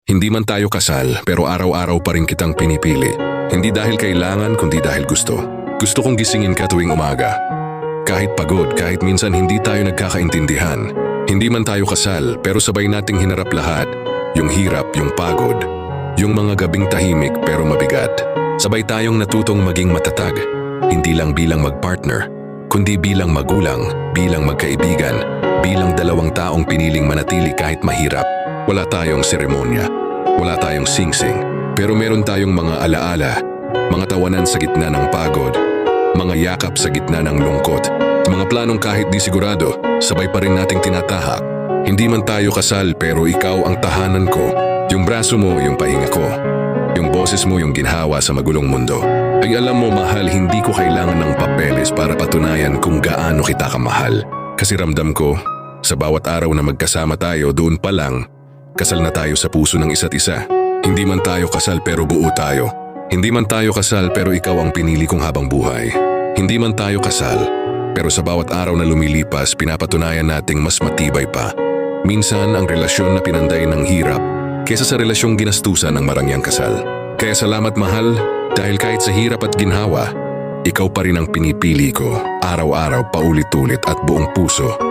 Hindi man tayo kasal, pero araw-araw pa rin kitang pinipili. Hindi dahil kailangan, kundi dahil gusto. Gusto kong gisingin ka tuwing umaga. Kahit pagod, kahit minsan hindi tayo nagkakaintindihan. Hindi man tayo kasal, pero sabay nating hinarap lahat. Yung hirap, yung pagod. Yung mga gabing tahimik pero mabigat. Sabay tayong natutong maging matatag. Hindi lang bilang magpartner, kundi bilang magulang, bilang magkaibigan, bilang dalawang taong piniling manatili kahit mahirap. Wala tayong seremonya, wala tayong singsing, pero meron tayong mga alaala, mga tawanan sa gitna ng pagod, mga yakap sa gitna ng lungkot, mga planong kahit di sigurado, sabay pa rin nating tinatahak. Hindi man tayo kasal pero ikaw ang tahanan ko, yung braso mo, yung pahinga ko, yung boses mo, yung ginhawa sa magulong mundo. Ay alam mo mahal, hindi ko kailangan ng papeles para patunayan kung gaano kita kamahal. Kasi ramdam ko, sa bawat araw na magkasama tayo, doon pa lang, kasal na tayo sa puso ng isa't isa. Hindi man tayo kasal pero buo tayo. Hindi man tayo kasal pero ikaw ang pinili kong habang buhay. Hindi man tayo kasal, pero sa bawat araw na lumilipas, pinapatunayan nating mas matibay pa. Minsan ang relasyon na pinanday ng hirap, kesa sa relasyong ginastusan ng marangyang kasal. Kaya salamat mahal, dahil kahit sa hirap at ginhawa, ikaw pa rin ang pinipili ko, araw-araw, paulit-ulit at buong puso.